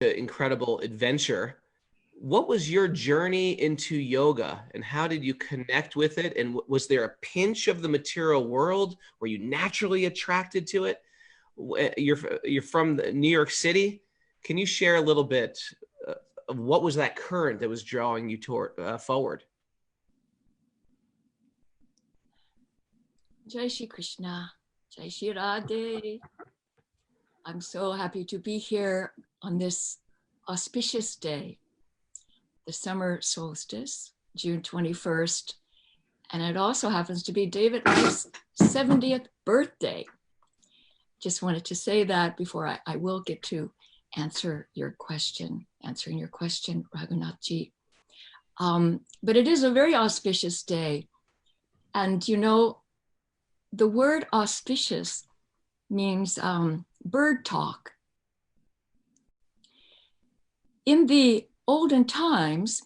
incredible adventure. What was your journey into yoga and how did you connect with it? And was there a pinch of the material world? Were you naturally attracted to it? You're from New York City. Can you share a little bit of what was that current that was drawing you toward forward? Jai Shri Krishna, Jai Shri Radhe. I'm so happy to be here on this auspicious day, the summer solstice, June 21st. And it also happens to be David Wright's 70th birthday. Just wanted to say that before I will get to answering your question, Raghunath-ji. But it is a very auspicious day. And you know, the word auspicious means bird talk. In the olden times,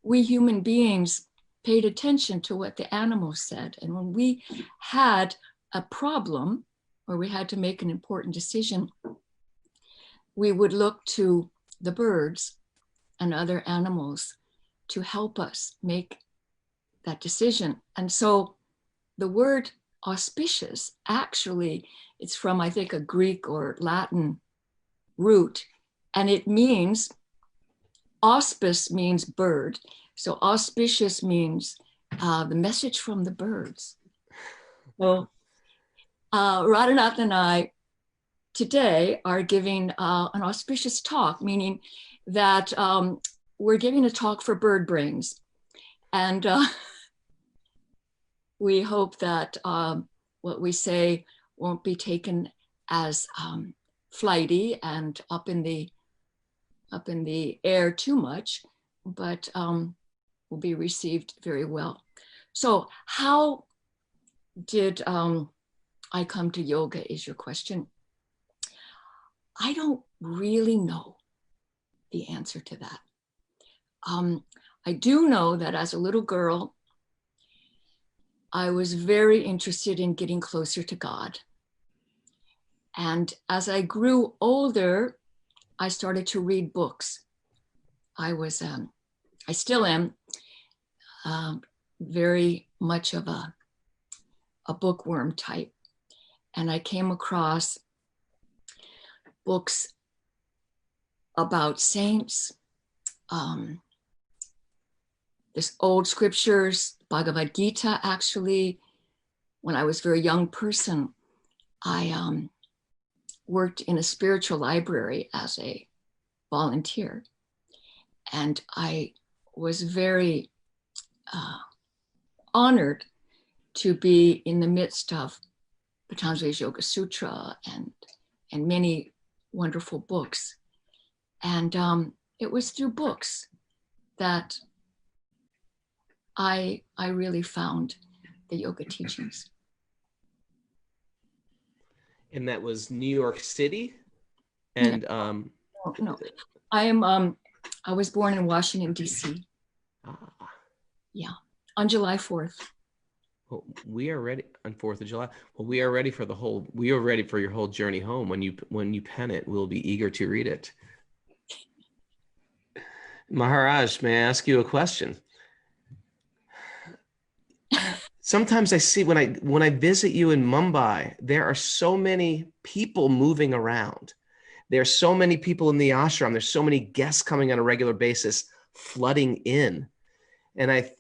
we human beings paid attention to what the animals said. And when we had a problem or we had to make an important decision, we would look to the birds and other animals to help us make that decision. And so the word auspicious, actually, it's from, I think, a Greek or Latin root, and it means, auspice means bird. So auspicious means the message from the birds. So Radhanath and I today are giving an auspicious talk, meaning that we're giving a talk for bird brains. And we hope that what we say won't be taken as flighty and up in the air too much, but will be received very well. So how did I come to yoga is your question. I don't really know the answer to that. I do know that as a little girl, I was very interested in getting closer to God. And as I grew older, I started to read books. I still am very much of a bookworm type. And I came across books about saints, this old scriptures, Bhagavad Gita, actually. When I was a very young person, I worked in a spiritual library as a volunteer. And I was very honored to be in the midst of Patanjali's Yoga Sutra and many wonderful books. And it was through books that I really found the yoga teachings. And that was New York City? And no. I was born in Washington, D.C. Yeah, on July 4th. Well, we are ready on 4th of July. Well, we are ready for your whole journey home. When you pen it, we'll be eager to read it. Maharaj, may I ask you a question? Sometimes I see when I visit you in Mumbai, there are so many people moving around. There are so many people in the ashram. There's so many guests coming on a regular basis, flooding in. And I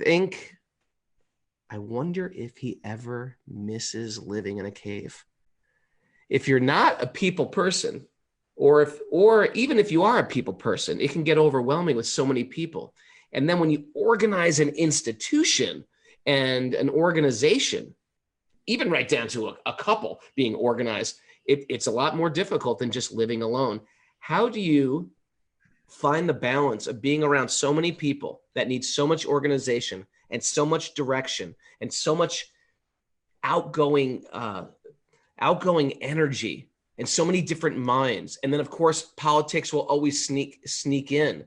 wonder if he ever misses living in a cave. If you're not a people person, or even if you are a people person, it can get overwhelming with so many people. And then when you organize an institution and an organization, even right down to a couple being organized, it's a lot more difficult than just living alone. How do you find the balance of being around so many people that need so much organization and so much direction and so much outgoing energy and so many different minds? And then of course, politics will always sneak in.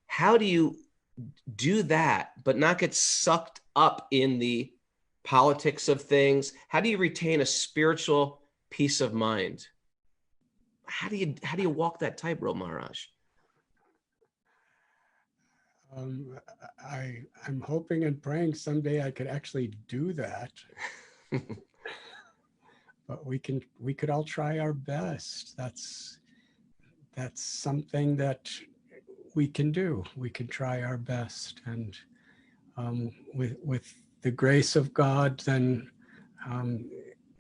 How do you do that, but not get sucked up in the politics of things? How do you retain a spiritual peace of mind? how do you walk that tightrope, Maharaj? I'm hoping and praying someday I could actually do that. But we could all try our best. That's something that we can do. We can try our best, and with the grace of God, then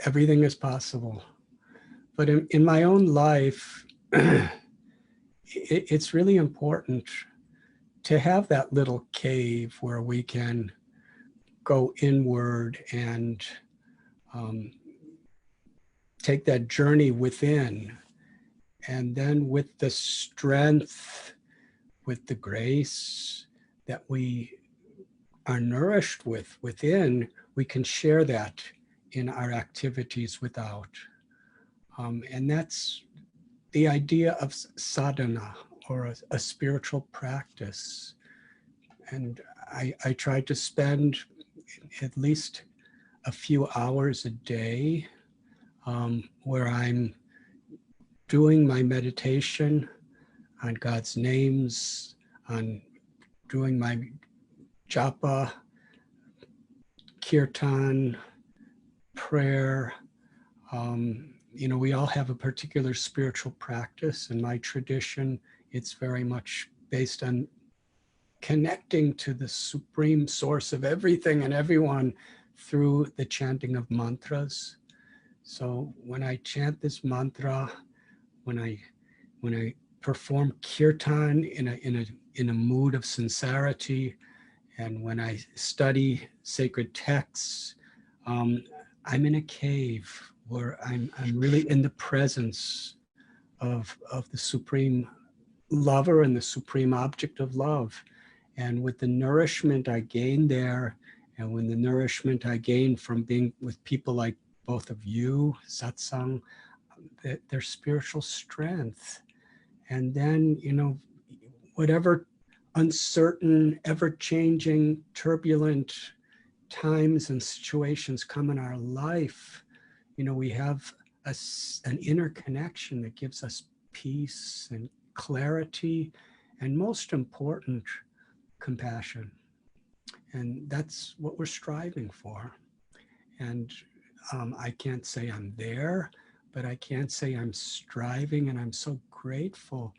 everything is possible. But in my own life, it's really important to have that little cave where we can go inward and take that journey within. And then with the strength, with the grace that we are nourished within, we can share that in our activities without. And that's the idea of sadhana, or a spiritual practice. And I try to spend at least a few hours a day where I'm doing my meditation on God's names, on doing my japa, kirtan, prayer. We all have a particular spiritual practice. In my tradition, it's very much based on connecting to the supreme source of everything and everyone through the chanting of mantras. So when I chant this mantra, when I perform kirtan in a mood of sincerity, and when I study sacred texts, I'm in a cave where I'm really in the presence of the supreme lover and the supreme object of love. And with the nourishment I gain there, and when the nourishment I gain from being with people like both of you, satsang, their spiritual strength. And then, whatever uncertain, ever-changing, turbulent times and situations come in our life, we have an inner connection that gives us peace and clarity, and most important, compassion. And that's what we're striving for. And I can't say I'm there, but I can say I'm striving, and I'm so grateful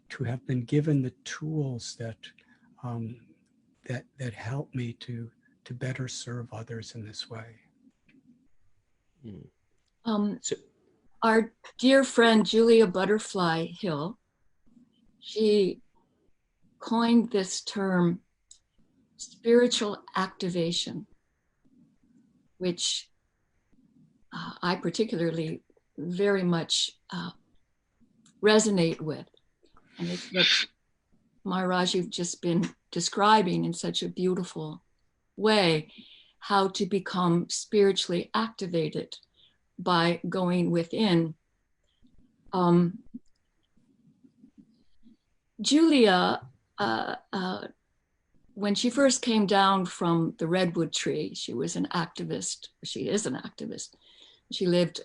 to have been given the tools that help me to better serve others in this way. Our dear friend Julia Butterfly Hill, she coined this term spiritual activation, which I particularly very much resonate with. And it's what Maharaj, you've just been describing in such a beautiful way, how to become spiritually activated by going within. Julia, when she first came down from the redwood tree, she was an activist. She is an activist. She lived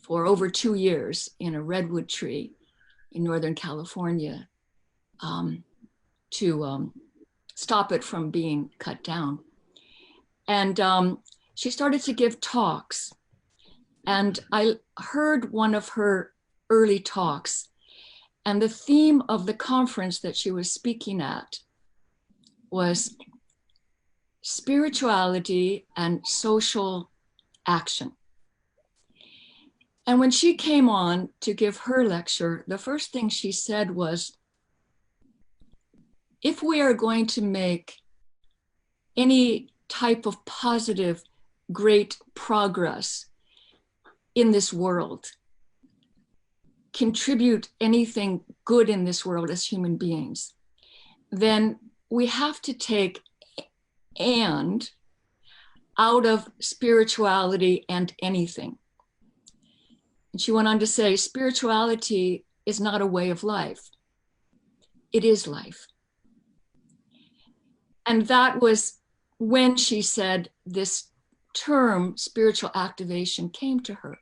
for over 2 years in a redwood tree in Northern California to stop it from being cut down. And she started to give talks. And I heard one of her early talks, and the theme of the conference that she was speaking at was spirituality and social action. And when she came on to give her lecture, the first thing she said was, if we are going to make any type of positive, great progress in this world, contribute anything good in this world as human beings, then we have to take "and" out of spirituality and anything. And she went on to say, spirituality is not a way of life. It is life. And that was when she said this term, spiritual activation, came to her.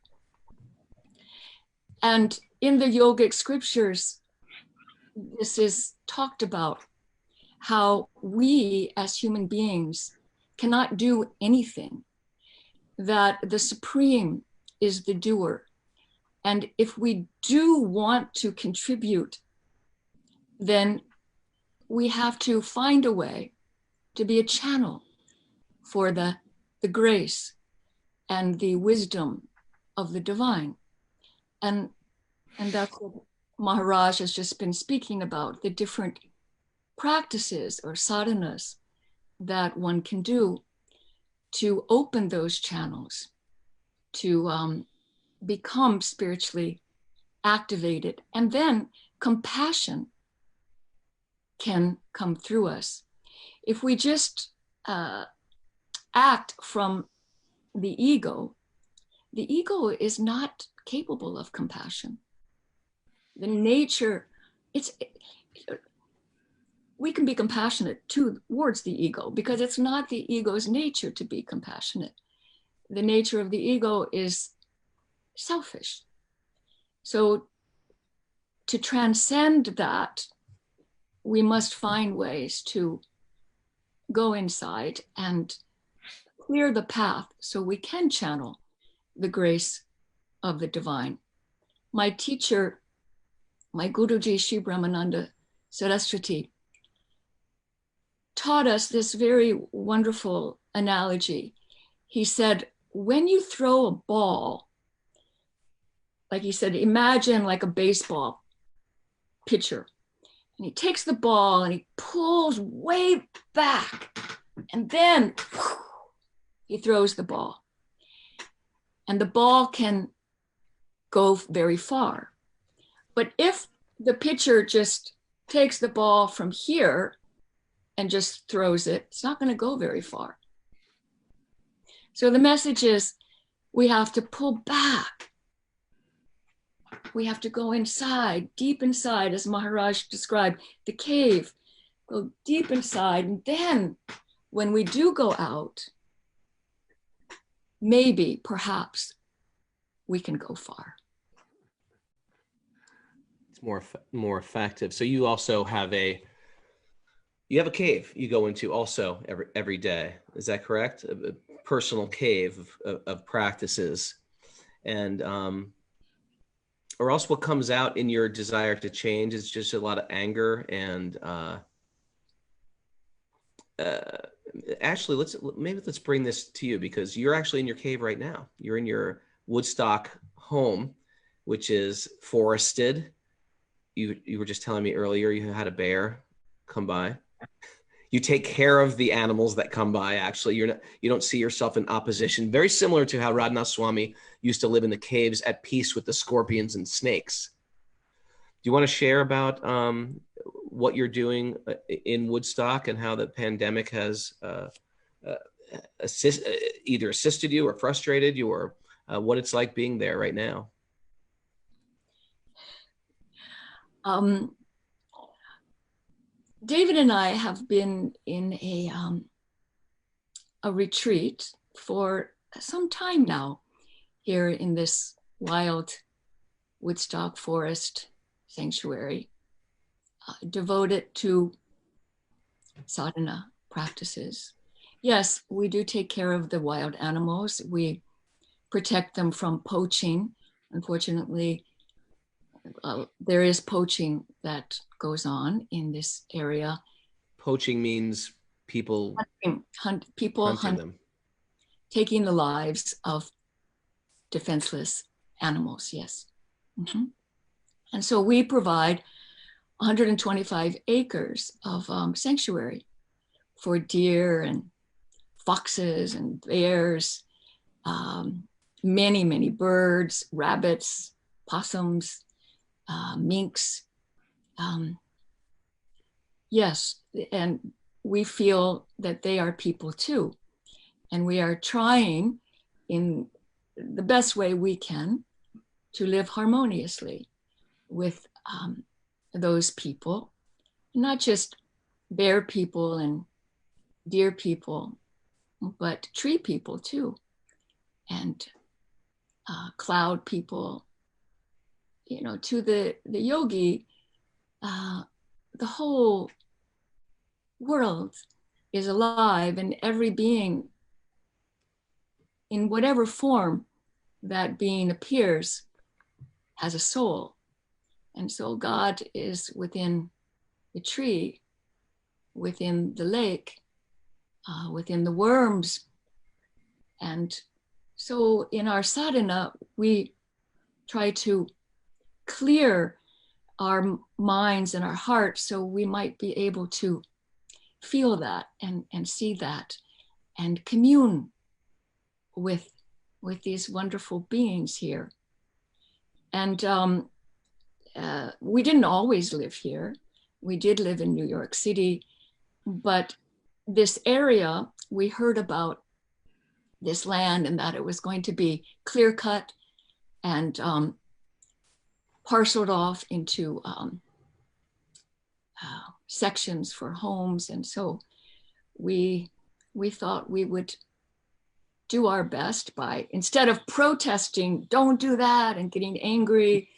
And in the yogic scriptures, this is talked about, how we as human beings cannot do anything, that the Supreme is the doer. And if we do want to contribute, then we have to find a way to be a channel for the grace and the wisdom of the divine. And that's what Maharaj has just been speaking about, the different practices or sadhanas that one can do to open those channels, to become spiritually activated. And then compassion can come through us. If we just act from the ego is not capable of compassion. The nature, we can be compassionate towards the ego because it's not the ego's nature to be compassionate. The nature of the ego is selfish. So to transcend that, we must find ways to go inside and clear the path so we can channel the grace of the divine. My teacher, my Guruji Sri Brahmananda Saraswati, taught us this very wonderful analogy. He said, when you throw a ball, like he said, imagine like a baseball pitcher. And he takes the ball and he pulls way back. And then he throws the ball. And the ball can go very far. But if the pitcher just takes the ball from here and just throws it, it's not going to go very far. So the message is we have to pull back. We have to go inside, deep inside, as Maharaj described, the cave, go deep inside. And then when we do go out, maybe, perhaps, we can go far. It's more effective. So you also have a cave you go into also every day. Is that correct? A personal cave of practices. And or else what comes out in your desire to change is just a lot of anger and actually let's bring this to you, because you're actually in your cave right now. You're in your Woodstock home, which is forested. You were just telling me earlier you had a bear come by. You take care of the animals that come by. Actually, you don't see yourself in opposition. Very similar to how Radhanath Swami used to live in the caves at peace with the scorpions and snakes. Do you want to share about what you're doing in Woodstock and how the pandemic has either assisted you or frustrated you, or what it's like being there right now? David and I have been in a retreat for some time now here in this wild Woodstock forest sanctuary, devoted to sadhana practices. Yes, we do take care of the wild animals. We protect them from poaching. Unfortunately, there is poaching that goes on in this area. Poaching means people hunting them, taking the lives of defenseless animals. Yes. Mm-hmm. And so we provide 125 acres of sanctuary for deer and foxes and bears, many birds, rabbits, possums, minks. Yes, and we feel that they are people too. And we are trying in the best way we can to live harmoniously with those people, not just bear people and deer people, but tree people too, and cloud people, to the yogi, the whole world is alive, and every being, in whatever form that being appears, has a soul. And so God is within the tree, within the lake, within the worms. And so in our sadhana, we try to clear our minds and our hearts so we might be able to feel that and see that and commune with these wonderful beings here. And we didn't always live here. We did live in New York City, but this area, we heard about this land and that it was going to be clear cut and parceled off into sections for homes. And so we thought we would do our best by, instead of protesting, don't do that, and getting angry,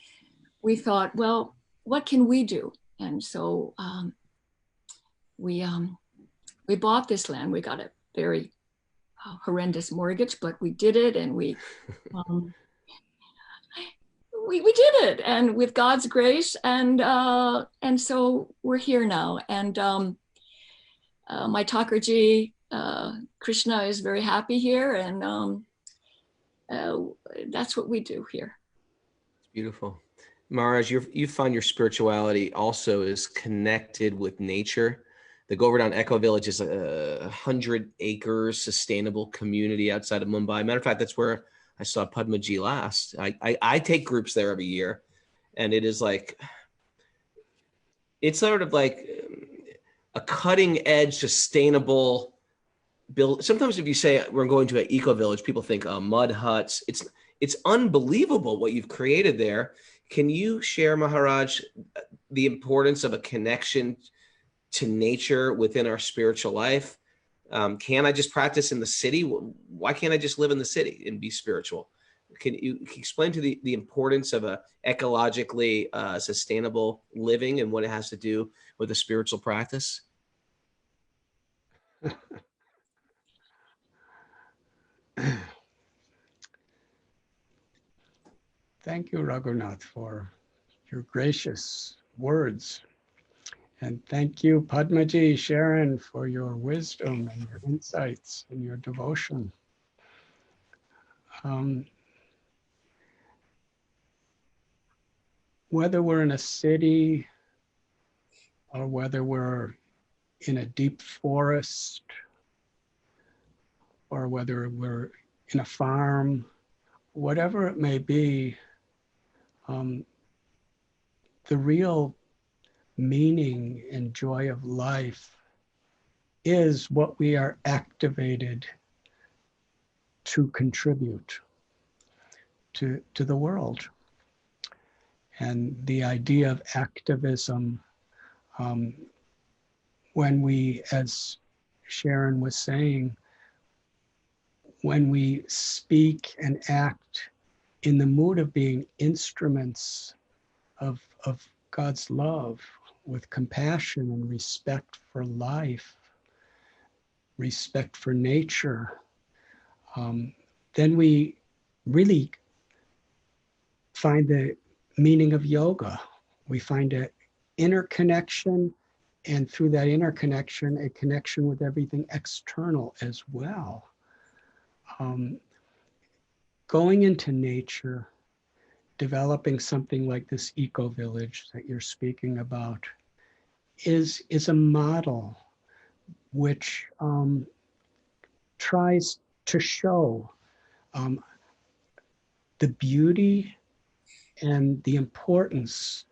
we thought, well, what can we do? And so we bought this land. We got a very horrendous mortgage, but we did it, and we did it, and with God's grace, and so we're here now. And my Thakurji, Krishna, is very happy here, and that's what we do here. It's beautiful. Maharaj, you find your spirituality also is connected with nature. The Govardhan Eco Village is a 100-acre sustainable community outside of Mumbai. Matter of fact, that's where I saw Padmaji last. I take groups there every year, and it is like, it's sort of like a cutting edge, sustainable build. Sometimes if you say we're going to an eco village, people think mud huts. It's unbelievable what you've created there. Can you share, Maharaj, the importance of a connection to nature within our spiritual life? Can I just practice in the city? Why can't I just live in the city and be spiritual? Can you explain to the importance of a ecologically sustainable living and what it has to do with a spiritual practice? Thank you, Raghunath, for your gracious words. And thank you, Padmaji, Sharon, for your wisdom and your insights and your devotion. Whether we're in a city or whether we're in a deep forest or whether we're in a farm, whatever it may be, the real meaning and joy of life is what we are activated to contribute to the world. And the idea of activism, when we, as Sharon was saying, when we speak and act in the mood of being instruments of God's love, with compassion and respect for life, respect for nature, then we really find the meaning of yoga. We find an inner connection, and through that inner connection, a connection with everything external as well. Going into nature, developing something like this eco-village that you're speaking about is a model which tries to show the beauty and the importance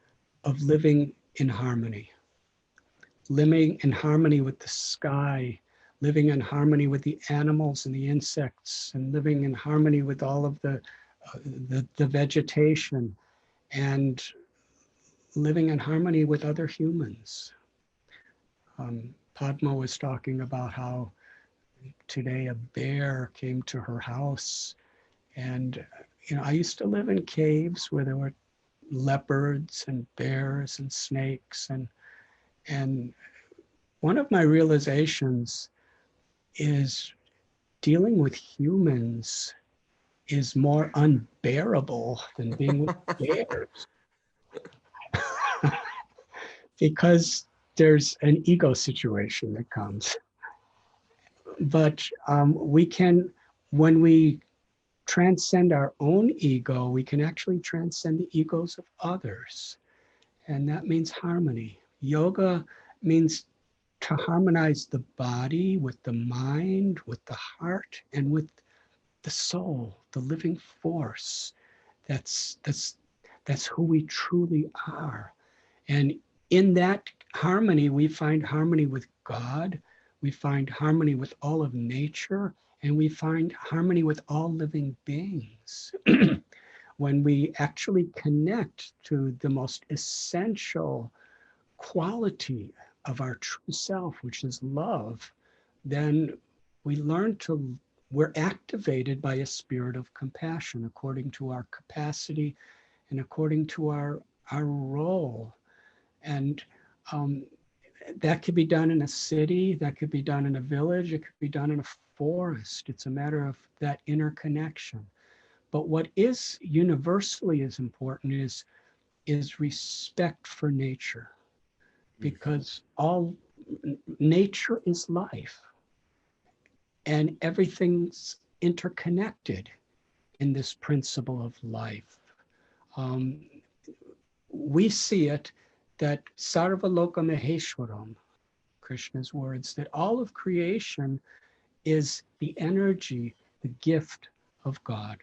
of living in harmony. Living in harmony with the sky, living in harmony with the animals and the insects, and living in harmony with all of the vegetation, and living in harmony with other humans. Padma was talking about how today a bear came to her house, and I used to live in caves where there were leopards and bears and snakes. And one of my realizations is dealing with humans is more unbearable than being with bears. Because there's an ego situation that comes. But we can, when we transcend our own ego, we can actually transcend the egos of others. And that means harmony. Yoga means to harmonize the body with the mind, with the heart, and with the soul, the living force. That's who we truly are. And in that harmony, we find harmony with God, we find harmony with all of nature, and we find harmony with all living beings. When we actually connect to the most essential quality of our true self, which is love, then we're activated by a spirit of compassion according to our capacity and according to our role. And that could be done in a city, that could be done in a village, it could be done in a forest. It's a matter of that interconnection. But what is universally as important is respect for nature, because all nature is life and everything's interconnected in this principle of life. We see it that Sarva Loka Maheshwaram, Krishna's words, that all of creation is the energy, the gift of God.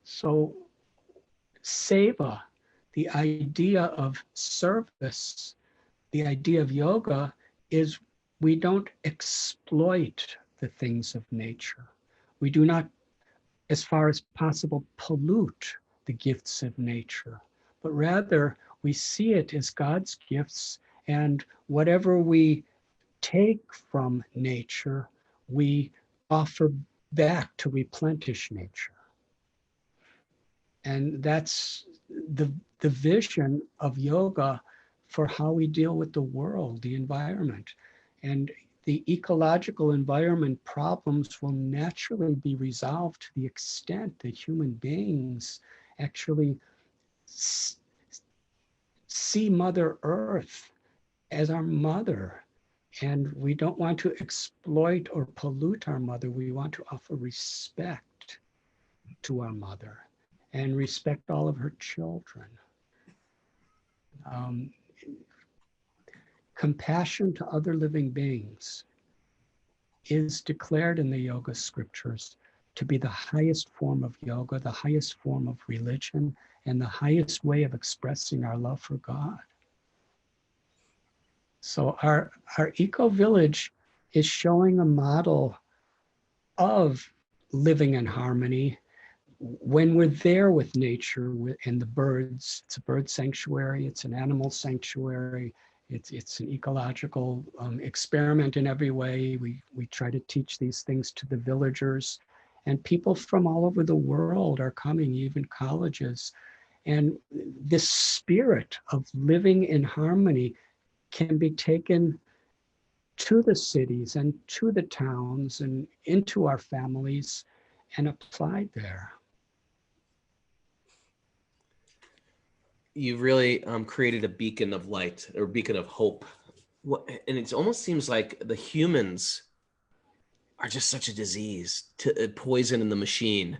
So seva, the idea of service, the idea of yoga is we don't exploit the things of nature. We do not, as far as possible, pollute the gifts of nature, but rather we see it as God's gifts, and whatever we take from nature, we offer back to replenish nature. And that's the vision of yoga for how we deal with the world, the environment. And the ecological environment problems will naturally be resolved to the extent that human beings actually see Mother Earth as our mother. And we don't want to exploit or pollute our mother. We want to offer respect to our mother and respect all of her children. Compassion to other living beings is declared in the yoga scriptures to be the highest form of yoga, the highest form of religion, and the highest way of expressing our love for God. So our eco-village is showing a model of living in harmony when we're there with nature and the birds. It's a bird sanctuary, it's an animal sanctuary, it's an ecological experiment in every way. We try to teach these things to the villagers, and people from all over the world are coming, even colleges. And this spirit of living in harmony can be taken to the cities and to the towns and into our families and applied there. You really created a beacon of light or beacon of hope. And it almost seems like the humans are just such a disease, a poison in the machine.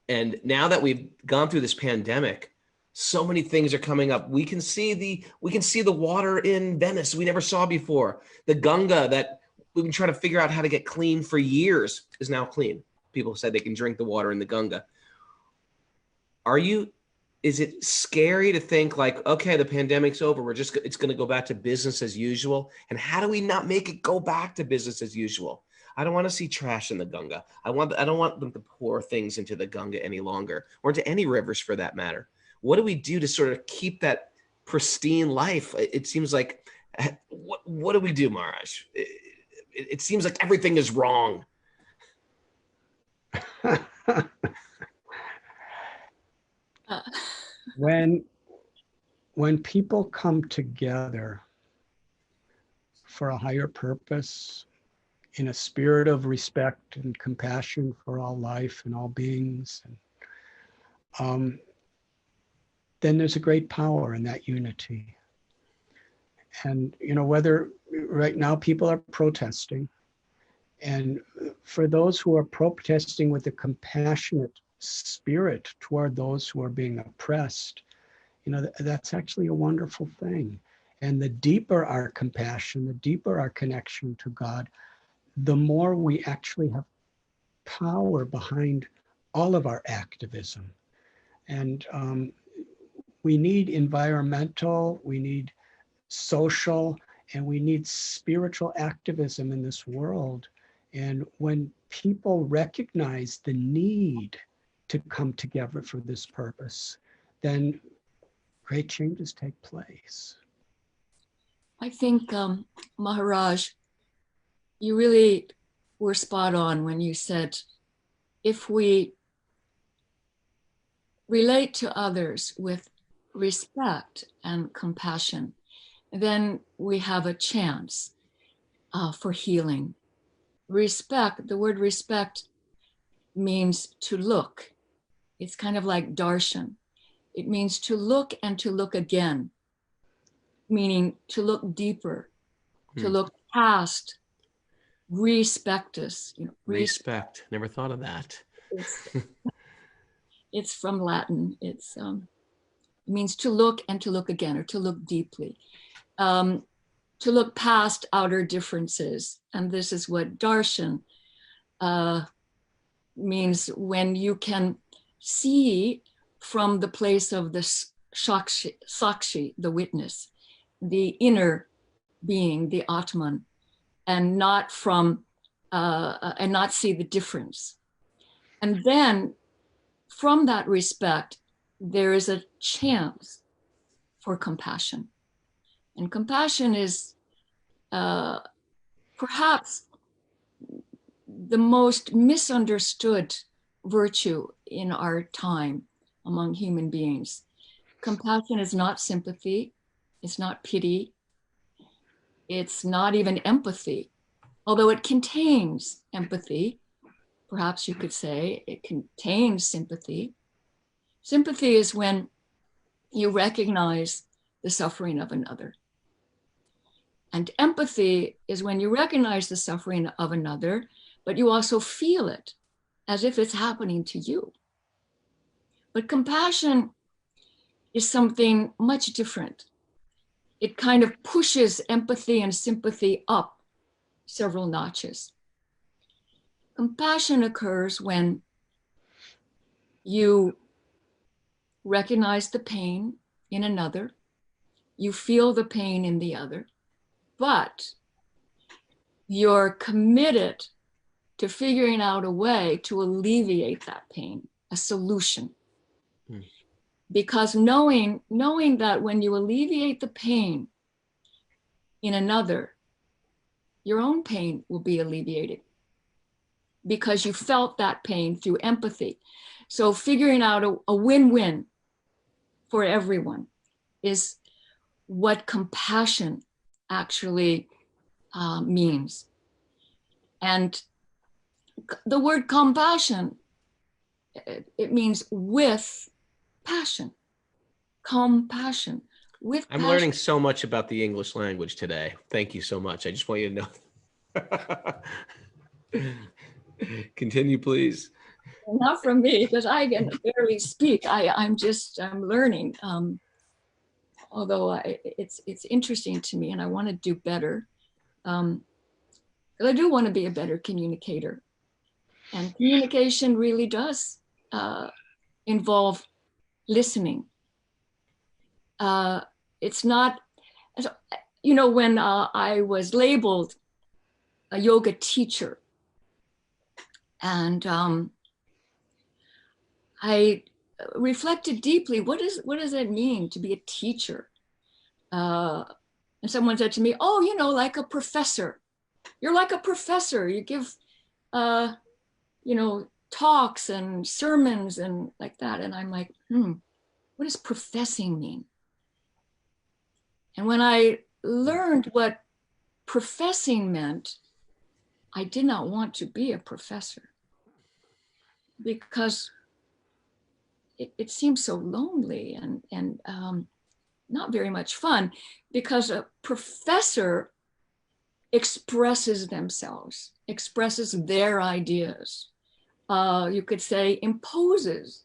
And now that we've gone through this pandemic, so many things are coming up. We can see the water in Venice we never saw before. The Ganga that we've been trying to figure out how to get clean for years is now clean. People said they can drink the water in the Ganga. Is it scary to think like, okay, the pandemic's over, it's going to go back to business as usual? And how do we not make it go back to business as usual? I don't want to see trash in the Ganga. I don't want them to pour things into the Ganga any longer, or into any rivers for that matter. What do we do to sort of keep that pristine life? It seems like, what do we do, Maharaj? It seems like everything is wrong. When when people come together for a higher purpose, in a spirit of respect and compassion for all life and all beings, and, then there's a great power in that unity. And, whether right now people are protesting, and for those who are protesting with a compassionate spirit toward those who are being oppressed, that's actually a wonderful thing. And the deeper our compassion, the deeper our connection to God, the more we actually have power behind all of our activism. And we need environmental, we need social, and we need spiritual activism in this world. And when people recognize the need to come together for this purpose, then great changes take place. I think, Maharaj, you really were spot on when you said, if we relate to others with respect and compassion, then we have a chance for healing. Respect, the word respect means to look. It's kind of like darshan. It means to look and to look again, meaning to look deeper, to look past respectus. Respect. Never thought of that. It's from Latin. It means to look and to look again, or to look deeply, to look past outer differences. And this is what darshan means, when you can see from the place of the sakshi, the witness, the inner being, the Atman, and not from and not see the difference. And then from that respect, there is a chance for compassion. And compassion is perhaps the most misunderstood virtue in our time among human beings. Compassion is not sympathy, it's not pity, it's not even empathy, although it contains empathy. Perhaps you could say it contains sympathy. Sympathy is when you recognize the suffering of another. And empathy is when you recognize the suffering of another, but you also feel it as if it's happening to you. But compassion is something much different. It kind of pushes empathy and sympathy up several notches. Compassion occurs when you recognize the pain in another, you feel the pain in the other, but you're committed to figuring out a way to alleviate that pain, a solution. Because knowing that when you alleviate the pain in another, your own pain will be alleviated because you felt that pain through empathy. So figuring out a win-win for everyone is what compassion actually means. And the word compassion, it means with passion, compassion, with passion. I'm learning so much about the English language today. Thank you so much. I just want you to know. Continue, please. Not from me, because I can barely speak. I'm learning. Although it's interesting to me, and I want to do better. Because I do want to be a better communicator. And communication really does involve listening. It's not, when I was labeled a yoga teacher, and I reflected deeply, what does that mean to be a teacher? And someone said to me, oh, like a professor. You're like a professor. You give, talks and sermons and like that. And I'm like, what does professing mean? And when I learned what professing meant, I did not want to be a professor because it seems so lonely and not very much fun, because a professor expresses themselves, expresses their ideas. You could say imposes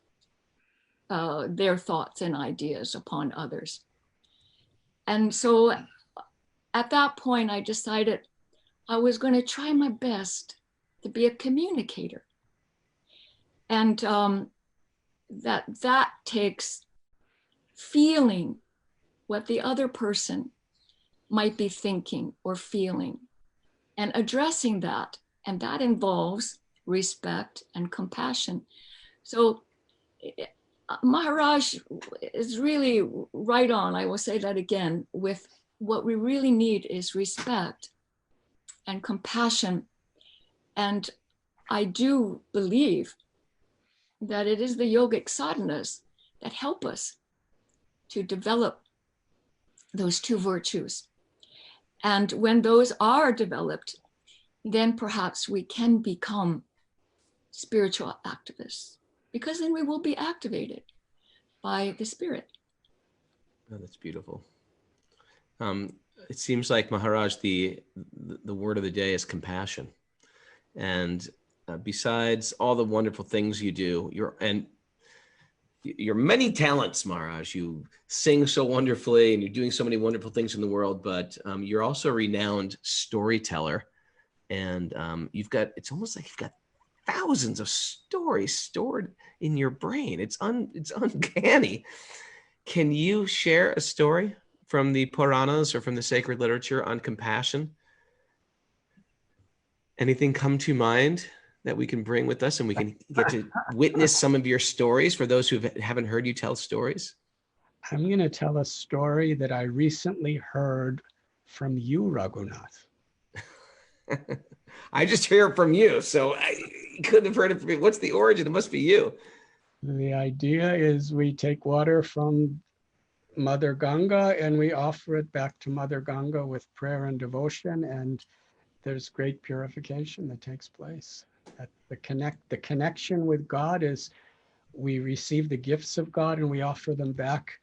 their thoughts and ideas upon others. And so at that point, I decided I was going to try my best to be a communicator. And that takes feeling what the other person might be thinking or feeling and addressing that. And that involves respect and compassion. So Maharaj is really right on. I will say that again, with what we really need is respect and compassion. And I do believe that it is the yogic sadhanas that help us to develop those two virtues. And when those are developed, then perhaps we can become spiritual activists, because then we will be activated by the spirit. Oh, that's beautiful. It seems like, Maharaj, the word of the day is compassion. And besides all the wonderful things you do, your many talents, Maharaj, you sing so wonderfully and you're doing so many wonderful things in the world, but you're also a renowned storyteller. And it's almost like you've got thousands of stories stored in your brain. It's uncanny. Can you share a story from the Puranas or from the sacred literature on compassion? Anything come to mind that we can bring with us and we can get to witness some of your stories for those who haven't heard you tell stories? I'm going to tell a story that I recently heard from you, Raghunath. I just hear it from you, so I couldn't have heard it from me. What's the origin? It must be you. The idea is we take water from Mother Ganga and we offer it back to Mother Ganga with prayer and devotion, and there's great purification that takes place. The connection with God is we receive the gifts of God and we offer them back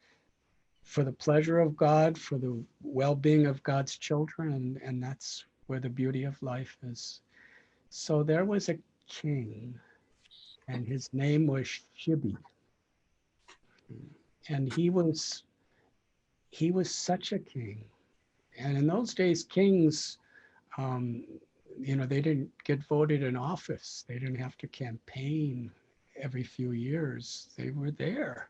for the pleasure of God, for the well-being of God's children, and that's where the beauty of life is. So there was a king, and his name was Sibi. And he was such a king. And in those days, kings, they didn't get voted in office. They didn't have to campaign every few years. They were there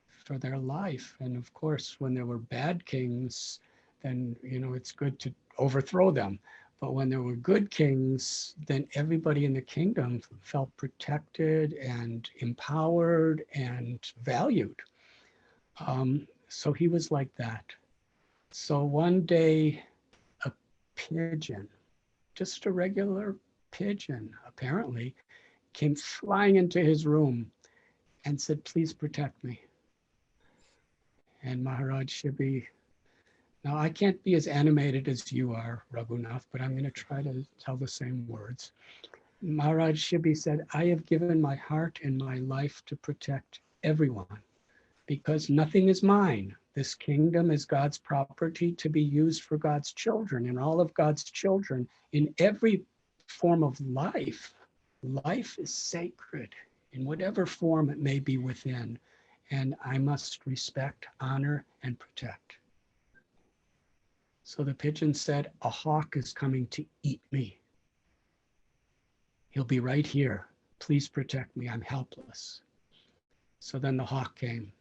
for their life. And of course, when there were bad kings, then, it's good to overthrow them. But when there were good kings, then everybody in the kingdom felt protected and empowered and valued. So he was like that. So one day, a pigeon, just a regular pigeon, apparently, came flying into his room and said, "Please protect me." And Maharaj Sibi, now I can't be as animated as you are, Raghunath, but I'm going to try to tell the same words. Maharaj Sibi said, "I have given my heart and my life to protect everyone because nothing is mine. This kingdom is God's property to be used for God's children, and all of God's children in every form of life. Life is sacred in whatever form it may be within, and I must respect, honor, and protect." So the pigeon said, "A hawk is coming to eat me. He'll be right here. Please protect me. I'm helpless." So then the hawk came.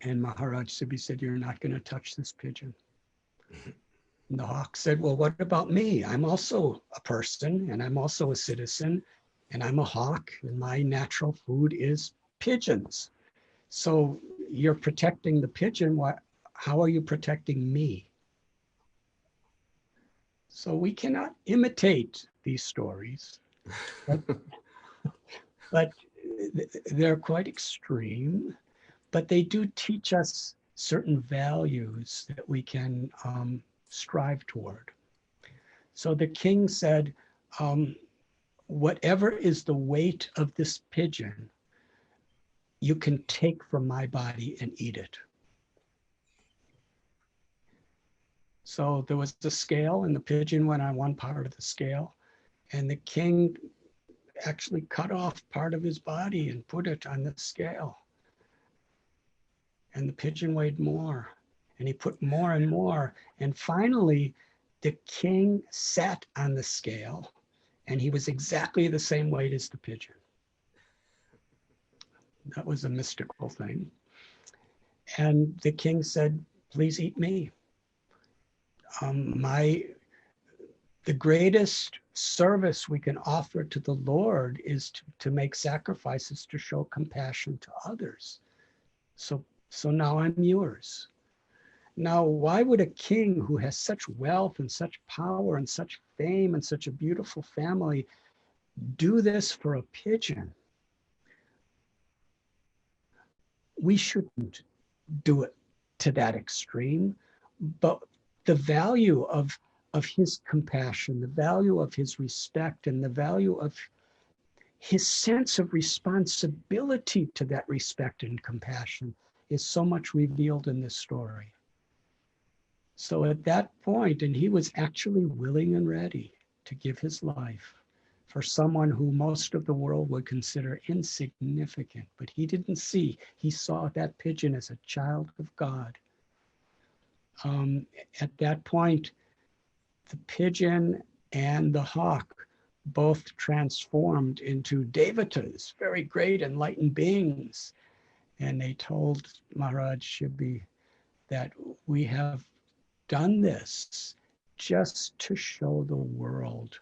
And Maharaj Sibi said, "You're not going to touch this pigeon." And the hawk said, "Well, what about me? I'm also a person, and I'm also a citizen, and I'm a hawk, and my natural food is pigeons. So you're protecting the pigeon. How are you protecting me?" So we cannot imitate these stories, but they're quite extreme. But they do teach us certain values that we can strive toward. So the king said, whatever is the weight of this pigeon, you can take from my body and eat it. So there was the scale, and the pigeon went on one part of the scale, and the king actually cut off part of his body and put it on the scale. And the pigeon weighed more, and he put more and more. And finally, the king sat on the scale, and he was exactly the same weight as the pigeon. That was a mystical thing. And the king said, please eat me. The greatest service we can offer to the Lord is to make sacrifices to show compassion to others. So now I'm yours. Now, why would a king who has such wealth and such power and such fame and such a beautiful family do this for a pigeon? We shouldn't do it to that extreme, but the value of his compassion, the value of his respect, and the value of his sense of responsibility to that respect and compassion is so much revealed in this story. So at that point, and he was actually willing and ready to give his life for someone who most of the world would consider insignificant, but he didn't see. He saw that pigeon as a child of God. At that point, the pigeon and the hawk both transformed into devatas, very great enlightened beings. And they told Maharaj Sibi that we have done this just to show the world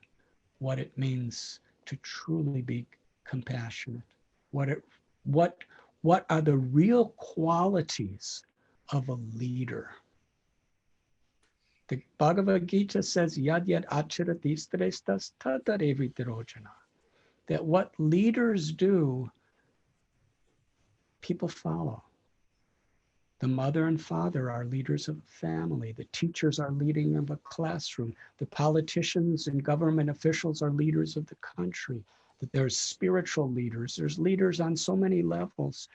what it means to truly be compassionate. What are the real qualities of a leader? The Bhagavad Gita says, Yad yad acharati srestas tadarevitirojana. That what leaders do, people follow. The mother and father are leaders of a family. The teachers are leading of a classroom. The politicians and government officials are leaders of the country. That there's spiritual leaders. There's leaders on so many levels.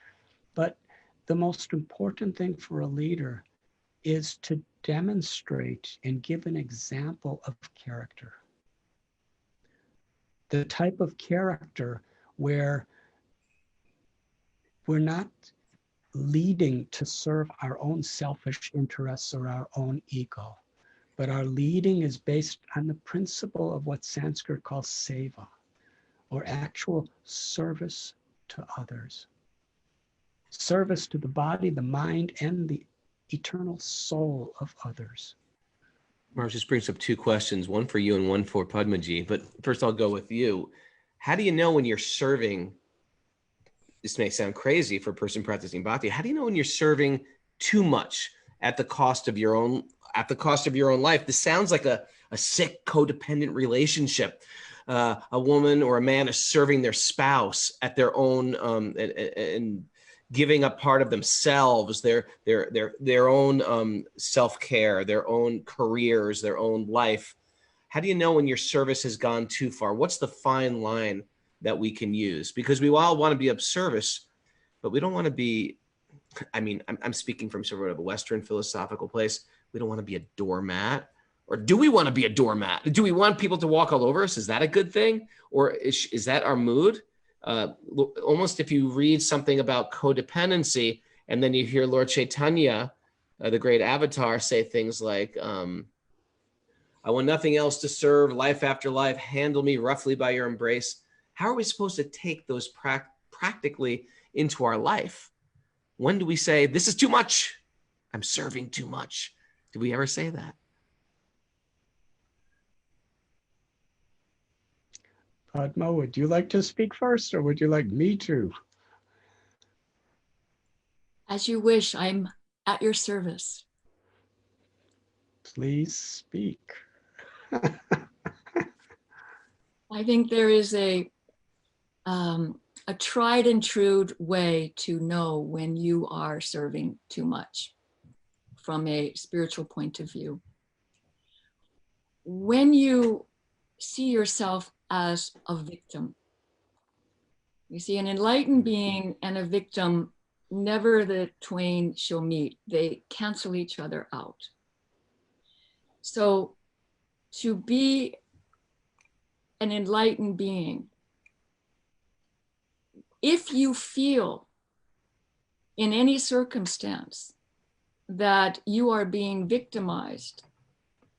But the most important thing for a leader is to demonstrate and give an example of character. The type of character where we're not leading to serve our own selfish interests or our own ego, but our leading is based on the principle of what Sanskrit calls seva, or actual service to others. Service to the body, the mind, and the eternal soul of others. Mark, this brings up two questions, one for you and one for Padmaji. But first I'll go with you. How do you know when you're serving, this may sound crazy for a person practicing bhakti, how do you know when you're serving too much at the cost of your own life? This sounds like a sick, codependent relationship. A woman or a man is serving their spouse at their own and giving up part of themselves, their own self-care, their own careers, their own life. How do you know when your service has gone too far? What's the fine line that we can use? Because we all want to be of service, but we don't want to be, I'm speaking from sort of a Western philosophical place. We don't want to be a doormat. Or do we want to be a doormat? Do we want people to walk all over us? Is that a good thing? Or is that our mood? Almost if you read something about codependency and then you hear Lord Chaitanya, the great avatar, say things like, I want nothing else to serve, life after life, handle me roughly by your embrace. How are we supposed to take those practically into our life? When do we say, this is too much? I'm serving too much. Do we ever say that? Padma, would you like to speak first, or would you like me to? As you wish, I'm at your service. Please speak. I think there is a tried and true way to know when you are serving too much. from a spiritual point of view. When you see yourself as a victim, you see, an enlightened being and a victim, never the twain shall meet. They cancel each other out. So to be an enlightened being, if you feel in any circumstance that you are being victimized,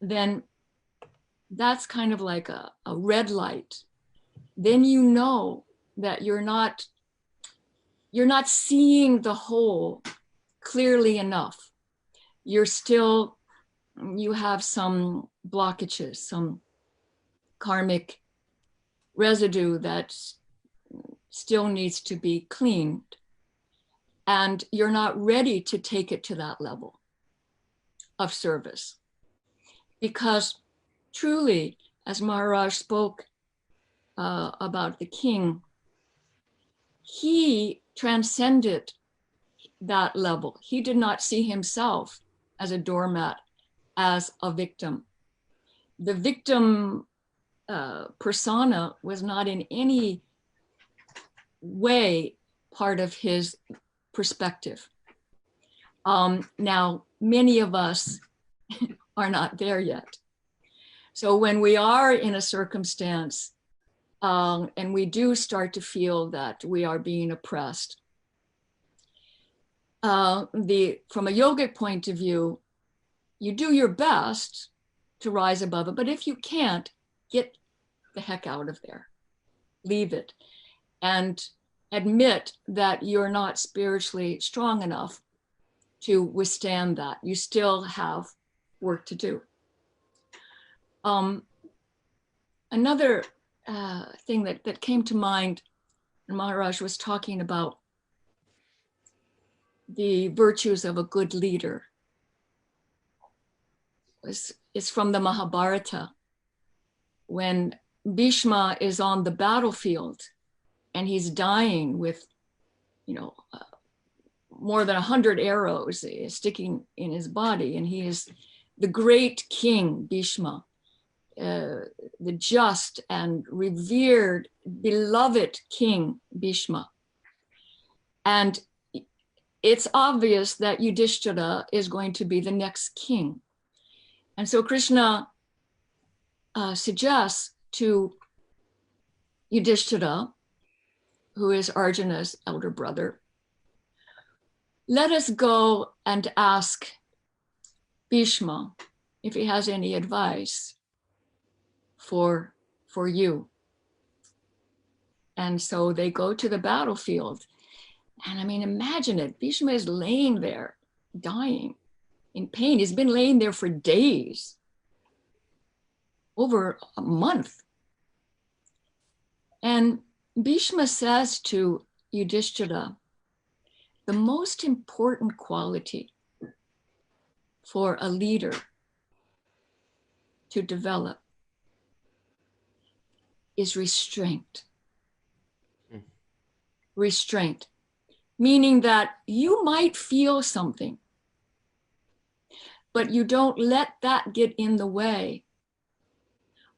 then that's kind of like a red light. Then you know that you're not seeing the whole clearly enough. You have some blockages, some karmic residue that still needs to be cleaned. And you're not ready to take it to that level of service. Because truly, as Maharaj spoke about the king, he transcended that level. He did not see himself as a doormat, as a victim. The victim persona was not in any way part of his perspective. Now, many of us are not there yet. So when we are in a circumstance and we do start to feel that we are being oppressed, from a yogic point of view, you do your best to rise above it. But if you can't, get the heck out of there. Leave it. And admit that you're not spiritually strong enough to withstand that. You still have work to do. Another thing that came to mind when Maharaj was talking about the virtues of a good leader is from the Mahabharata, when Bhishma is on the battlefield and he's dying with, more than 100 arrows sticking in his body, and he is the great king Bhishma, the just and revered, beloved king Bhishma. And it's obvious that Yudhishthira is going to be the next king. And so Krishna suggests to Yudhishthira, who is Arjuna's elder brother, let us go and ask Bhishma if he has any advice for you. And so they go to the battlefield. And I mean, imagine it. Bhishma is laying there, dying in pain. He's been laying there for days, over a month. And Bhishma says to Yudhishthira, the most important quality for a leader to develop is restraint. Restraint, meaning that you might feel something, but you don't let that get in the way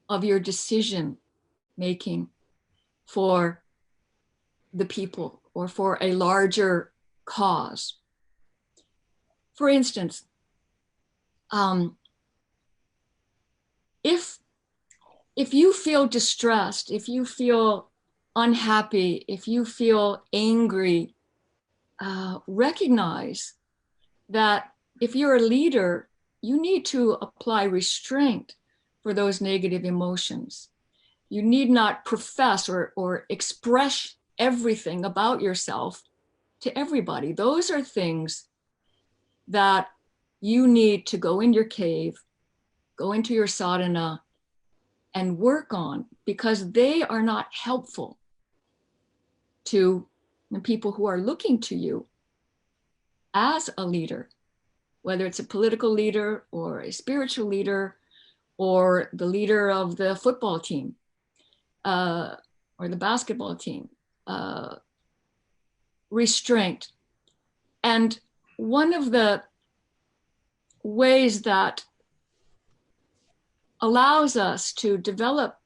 of your decision making for the people or for a larger cause. For instance, if you feel distressed, if you feel unhappy, if you feel angry, recognize that if you're a leader, you need to apply restraint for those negative emotions. You need not profess or express everything about yourself to everybody. Those are things that you need to go in your cave, go into your sadhana, and work on, because they are not helpful to the people who are looking to you as a leader, whether it's a political leader or a spiritual leader or the leader of the football team or the basketball team. Restraint. And one of the ways that allows us to develop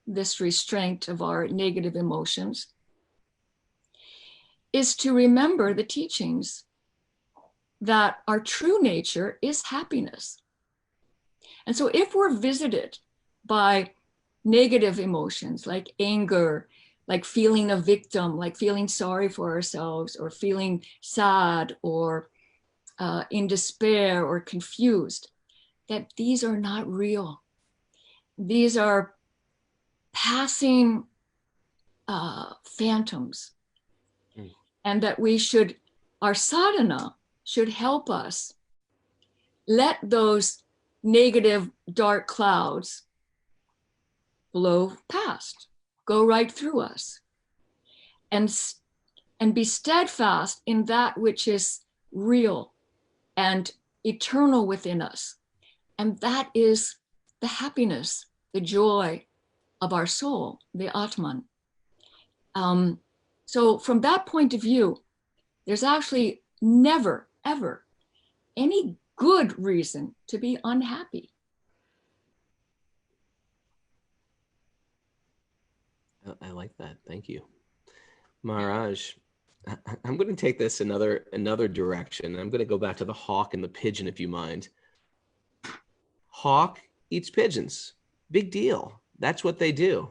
this restraint of our negative emotions is to remember the teachings that our true nature is happiness. And so if we're visited by negative emotions like anger, like feeling a victim, like feeling sorry for ourselves, or feeling sad, or in despair or confused, that these are not real. These are passing phantoms. And that our sadhana should help us let those negative dark clouds blow past, go right through us, and be steadfast in that which is real and eternal within us. And that is the happiness, the joy of our soul, the Atman. So from that point of view, there's actually never, ever any good reason to be unhappy. I like that. Thank you. Maharaj, I'm going to take this another direction. I'm going to go back to the hawk and the pigeon, if you mind. Hawk eats pigeons. Big deal. That's what they do.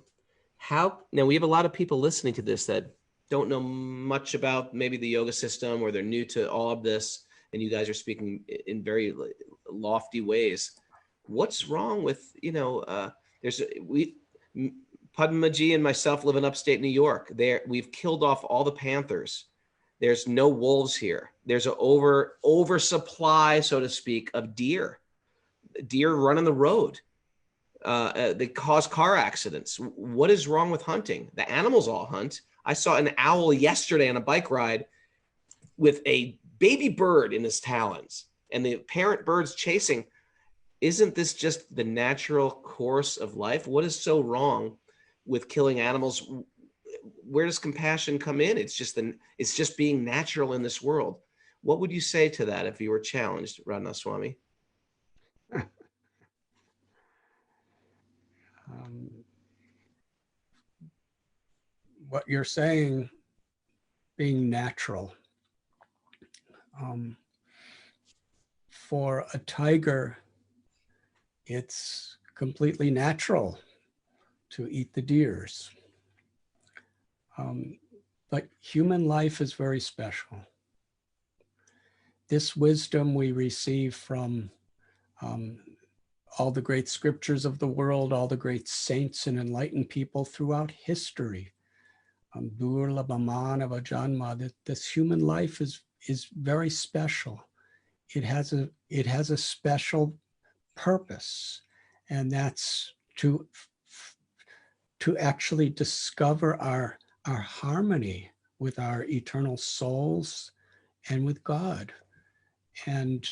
Now we have a lot of people listening to this that don't know much about maybe the yoga system, or they're new to all of this, and you guys are speaking in very lofty ways. What's wrong with, Padmaji and myself live in upstate New York. We've killed off all the panthers. There's no wolves here. There's an oversupply, so to speak, of deer. Deer running the road. They cause car accidents. What is wrong with hunting? The animals all hunt. I saw an owl yesterday on a bike ride with a baby bird in his talons, and the parent bird's chasing. Isn't this just the natural course of life? What is so wrong with killing animals? Where does compassion come in? It's just being natural in this world. What would you say to that if you were challenged, Radhanath Swami? What you're saying, being natural. For a tiger, it's completely natural to eat the deers. But human life is very special. This wisdom we receive from all the great scriptures of the world, all the great saints and enlightened people throughout history. That this human life is very special. It has a special purpose, and that's to actually discover our harmony with our eternal souls and with God, and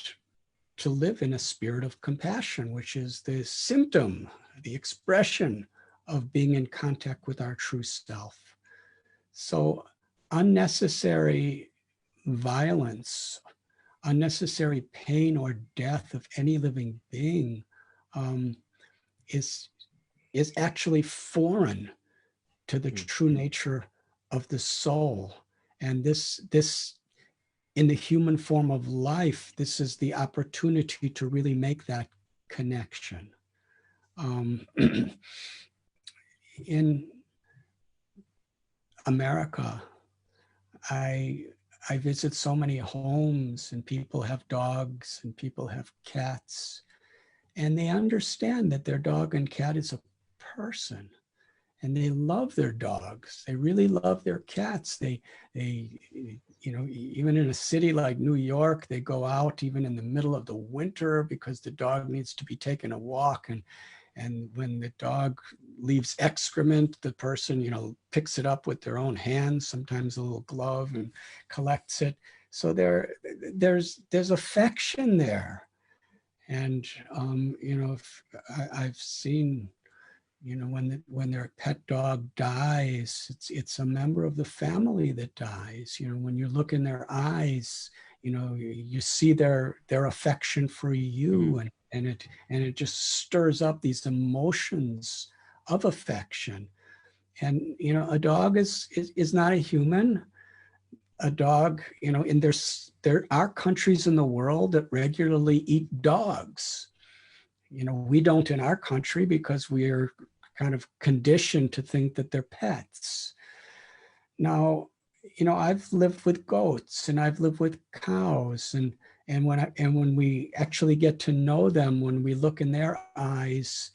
to live in a spirit of compassion, which is the symptom, the expression of being in contact with our true self. So unnecessary violence, unnecessary pain or death of any living being is actually foreign to the true nature of the soul. And this in the human form of life, this is the opportunity to really make that connection. In America, I visit so many homes, and people have dogs and people have cats, and they understand that their dog and cat is a person, and they love their dogs. They really love their cats. They even in a city like New York, they go out even in the middle of the winter because the dog needs to be taken a walk, and when the dog leaves excrement, the person, picks it up with their own hands, sometimes a little glove, and collects it. So there's affection there. And, if I've seen, when their pet dog dies, it's a member of the family that dies. When you look in their eyes, you see their affection for you, and it just stirs up these emotions of affection. And a dog is not a human. A dog, and there are countries in the world that regularly eat dogs. We don't in our country because we are kind of conditioned to think that they're pets. Now, I've lived with goats and I've lived with cows, and when we actually get to know them, when we look in their eyes,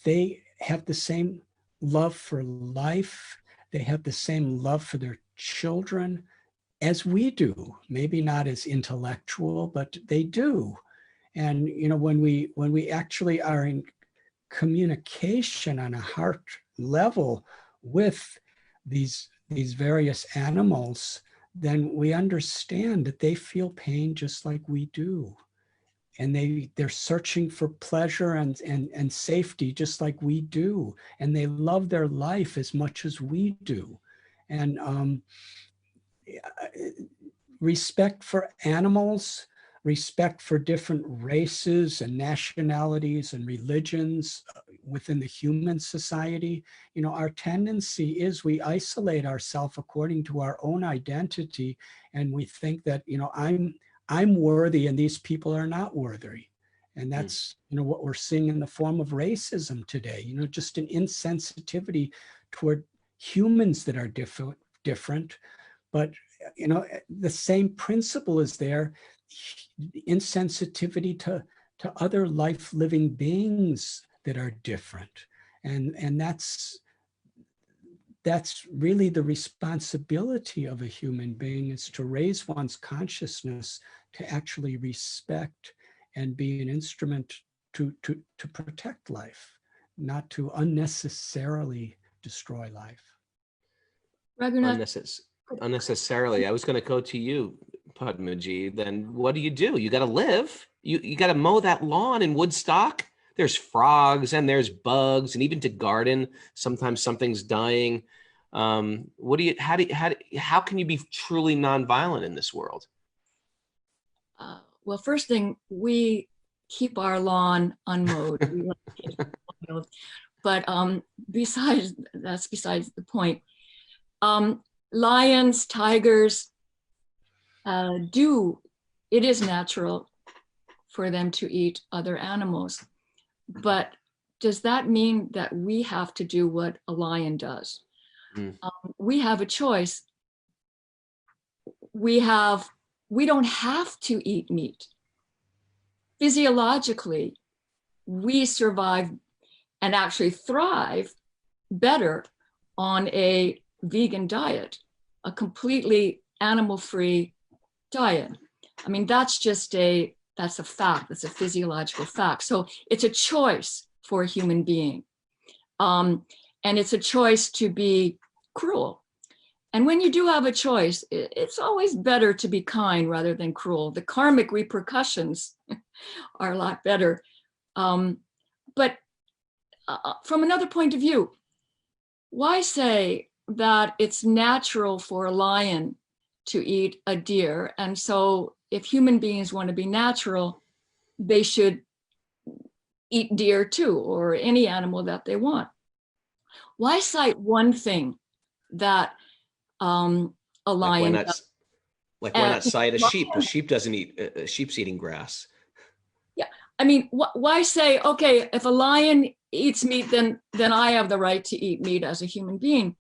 they have the same love for life. They have the same love for their children as we do. Maybe not as intellectual, but they do. And when we actually are in communication on a heart level with these various animals, then we understand that they feel pain just like we do. And they're searching for pleasure and safety just like we do. And they love their life as much as we do. And respect for animals, respect for different races and nationalities and religions within the human society. Our tendency is we isolate ourselves according to our own identity, and we think that I'm worthy and these people are not worthy. And that's what we're seeing in the form of racism today. Just an insensitivity toward humans that are different. But the same principle is there, insensitivity to other life living beings that are different. And that's really the responsibility of a human being, is to raise one's consciousness to actually respect and be an instrument to protect life, not to unnecessarily destroy life. Raghunath, Unnecessarily. I was going to go to you, Padmaji. Then what do? You got to live. You got to mow that lawn in Woodstock. There's frogs and there's bugs, and even to garden, sometimes something's dying. How can you be truly nonviolent in this world? Well, first thing, we keep our lawn unmowed. But besides the point. Lions, tigers, it is natural for them to eat other animals. But does that mean that we have to do what a lion does? We have a choice. We don't have to eat meat. Physiologically, we survive and actually thrive better on a vegan diet, a completely animal-free diet. I mean, that's a fact. That's a physiological fact. So it's a choice for a human being. And it's a choice to be cruel. And when you do have a choice, it's always better to be kind rather than cruel. The karmic repercussions are a lot better. But from another point of view, why say that it's natural for a lion to eat a deer? And so if human beings want to be natural, they should eat deer too, or any animal that they want. Why cite one thing that a lion does? Why not cite a sheep? A sheep doesn't eat, a sheep's eating grass. Yeah, I mean, why say, okay, if a lion eats meat, then I have the right to eat meat as a human being.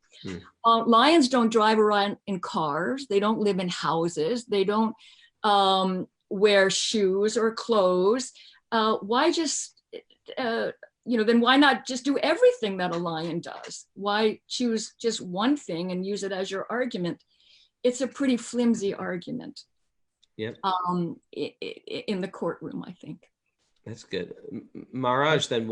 Lions don't drive around in cars. They don't live in houses. They don't wear shoes or clothes. Why just, then why not just do everything that a lion does? Why choose just one thing and use it as your argument? It's a pretty flimsy argument. Yep. In the courtroom, I think. That's good. Maharaj, then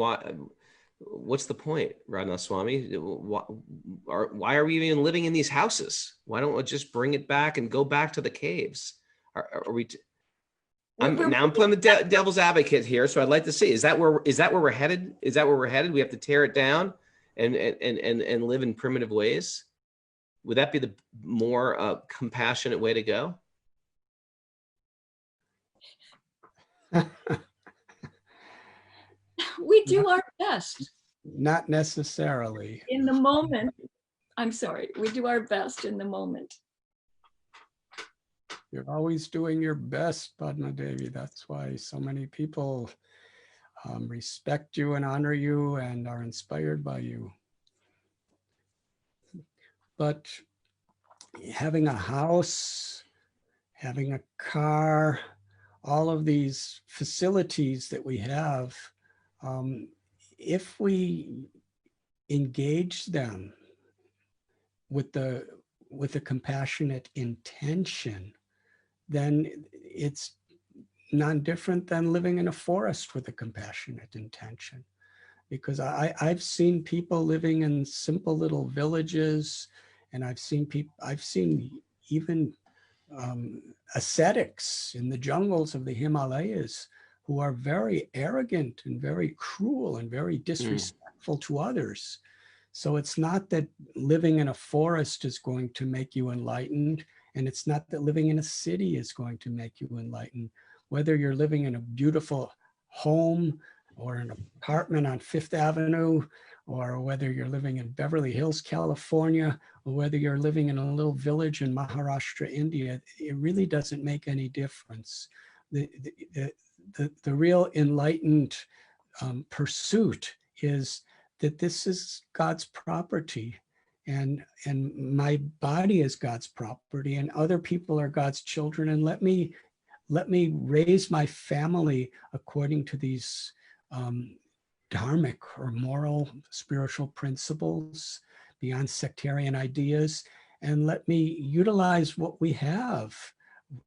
what's the point, Radhanath Swami? Why are we even living in these houses? Why don't we just bring it back and go back to the caves? Are we? I'm playing the devil's advocate here, so I'd like to see, is that where we're headed? Is that where we're headed? We have to tear it down and live in primitive ways? Would that be the more compassionate way to go? We do our best Not necessarily. in the moment. I'm sorry, we do our best in the moment. You're always doing your best, Padma Devi. That's why so many people respect you and honor you and are inspired by you. But having a house, having a car, all of these facilities that we have, if we engage them with the compassionate intention, then it's non different than living in a forest with a compassionate intention. Because I've seen people living in simple little villages, and I've seen even ascetics in the jungles of the Himalayas who are very arrogant and very cruel and very disrespectful to others. So it's not that living in a forest is going to make you enlightened, and it's not that living in a city is going to make you enlightened. Whether you're living in a beautiful home or an apartment on Fifth Avenue, or whether you're living in Beverly Hills, California, or whether you're living in a little village in Maharashtra, India, it really doesn't make any difference. The real enlightened pursuit is that this is God's property, and my body is God's property, and other people are God's children, and let me raise my family according to these dharmic or moral spiritual principles beyond sectarian ideas, and let me utilize what we have,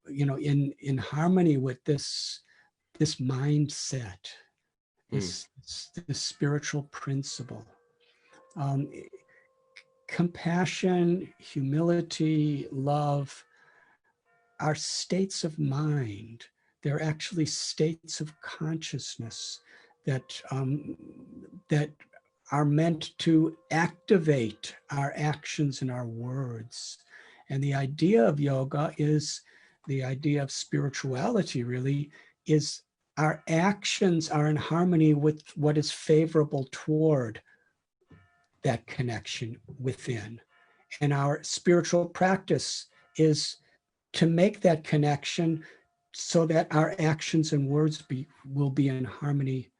in harmony with this mindset, this spiritual principle. Compassion, humility, love are states of mind. They're actually states of consciousness that are meant to activate our actions and our words. And the idea of yoga is, the idea of spirituality really is, our actions are in harmony with what is favorable toward that connection within. And our spiritual practice is to make that connection so that our actions and words will be in harmony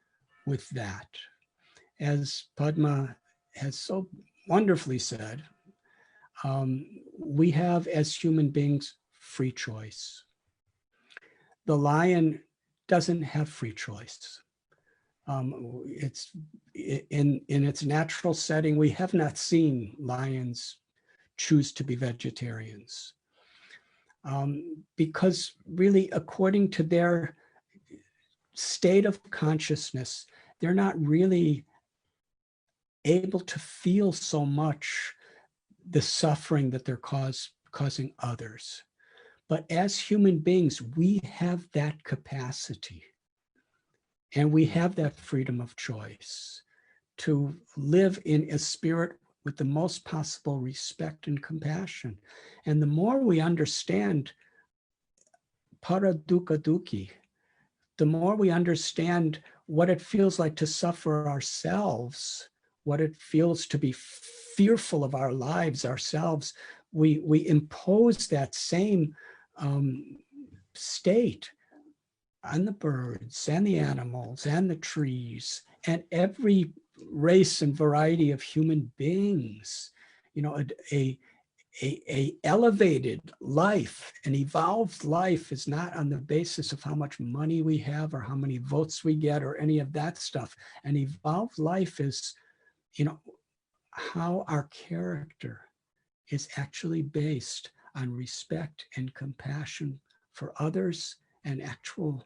with that. As Padma has so wonderfully said, we have as human beings free choice. The lion doesn't have free choice. It's in its natural setting. We have not seen lions choose to be vegetarians, because really, according to their state of consciousness, they're not really able to feel so much the suffering that they're causing others. But as human beings, we have that capacity. And we have that freedom of choice to live in a spirit with the most possible respect and compassion. And the more we understand para dukkha dukhi, the more we understand what it feels like to suffer ourselves, what it feels to be fearful of our lives ourselves, we impose that same state on the birds and the animals and the trees and every race and variety of human beings. A elevated life, an evolved life, is not on the basis of how much money we have or how many votes we get or any of that stuff. An evolved life is, how our character is actually based on respect and compassion for others and actual,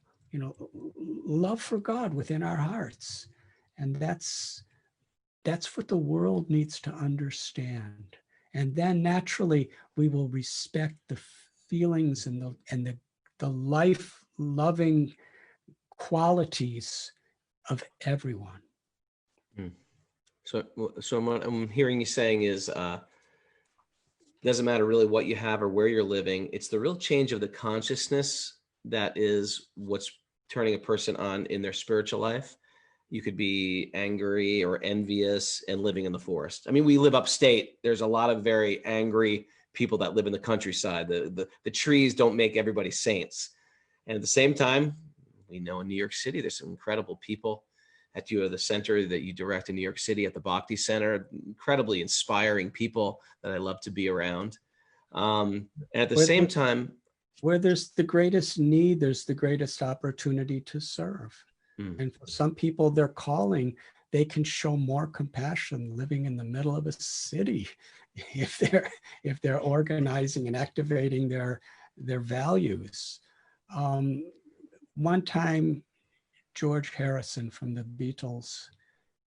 love for God within our hearts. And that's what the world needs to understand. And then naturally we will respect the feelings and the life-loving qualities of everyone. So what I'm hearing you saying is, doesn't matter really what you have or where you're living. It's the real change of the consciousness that is what's turning a person on in their spiritual life. You could be angry or envious and living in the forest. I mean, we live upstate. There's a lot of very angry people that live in the countryside. The trees don't make everybody saints. And at the same time, we know in New York City, there's some incredible people at the center that you direct in New York City at the Bhakti Center, incredibly inspiring people that I love to be around. And at the same time, where there's the greatest need, there's the greatest opportunity to serve. And for some people, their calling, they can show more compassion living in the middle of a city if they're organizing and activating their values. One time, George Harrison from the Beatles,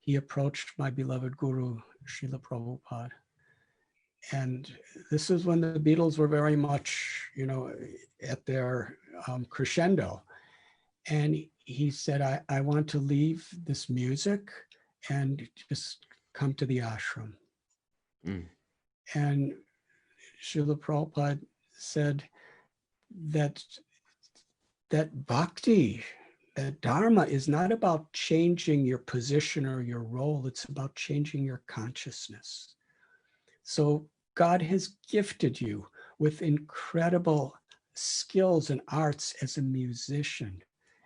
he approached my beloved guru, Srila Prabhupada. And this is when the Beatles were very much, at their crescendo. And he said, I want to leave this music and just come to the ashram. And Srila Prabhupada said that bhakti, that dharma is not about changing your position or your role. It's about changing your consciousness. So God has gifted you with incredible skills and arts as a musician.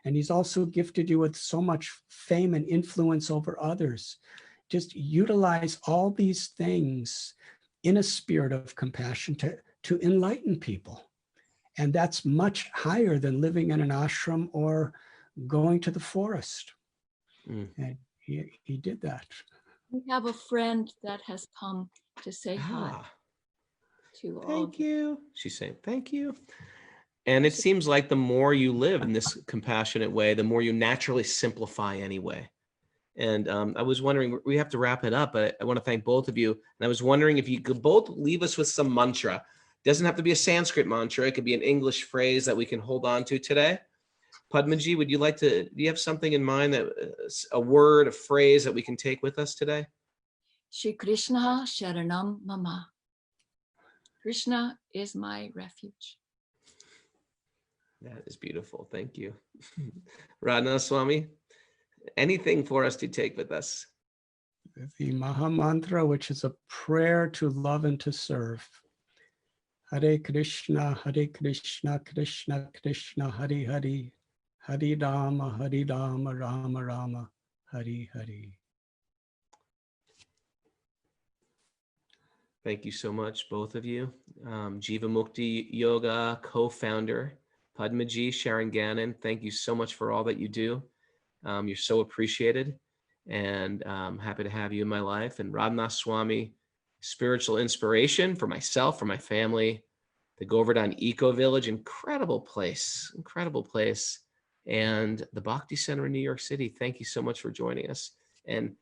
And he's also gifted you with so much fame and influence over others. Just utilize all these things in a spirit of compassion to enlighten people. And that's much higher than living in an ashram or going to the forest. And he did that. We have a friend that has come to say hi to all. Thank you. She's saying thank you. And it seems like the more you live in this compassionate way, the more you naturally simplify anyway. And I was wondering, we have to wrap it up, but I want to thank both of you. And I was wondering if you could both leave us with some mantra. It doesn't have to be a Sanskrit mantra. It could be an English phrase that we can hold on to today. Padmaji, would you like to, do you have something in mind, that a word, a phrase that we can take with us today? Shri Krishna Sharanam Mama. Krishna is my refuge. That is beautiful. Thank you. Radhanath Swami, anything for us to take with us? The Maha Mantra, which is a prayer to love and to serve. Hare Krishna, Krishna Krishna, Hare Hare, Hare Rama, Rama Rama, Hare Hare. Thank you so much, both of you. Jiva Mukti Yoga co-founder, Padmaji, Sharon Gannon, thank you so much for all that you do. You're so appreciated, and I'm happy to have you in my life. And Radhanath Swami, spiritual inspiration for myself, for my family. The Govardhan Eco Village, incredible place. And the Bhakti Center in New York City, thank you so much for joining us. And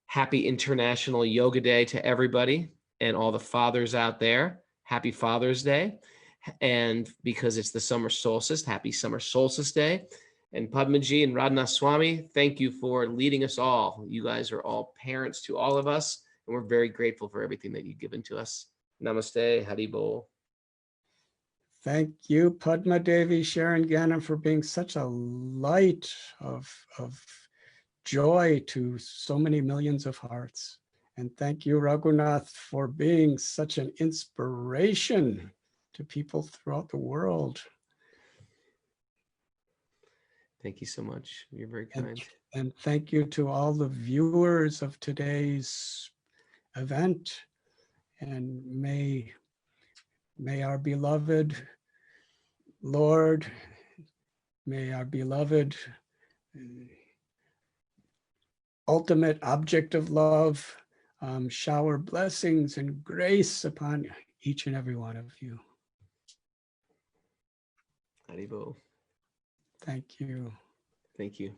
happy International Yoga Day to everybody and all the fathers out there. Happy Father's Day. And because it's the summer solstice, happy Summer Solstice Day. And Padmaji and Radhanath Swami, thank you for leading us all. You guys are all parents to all of us, and we're very grateful for everything that you've given to us. Namaste, Haribol. Thank you, Padma Devi, Sharon Gannon, for being such a light of joy to so many millions of hearts. And thank you, Raghunath, for being such an inspiration to people throughout the world. Thank you so much. You're very kind. And thank you to all the viewers of today's event. And may our beloved Lord, may our beloved ultimate object of love shower blessings and grace upon each and every one of you. Haribol. Thank you. Thank you.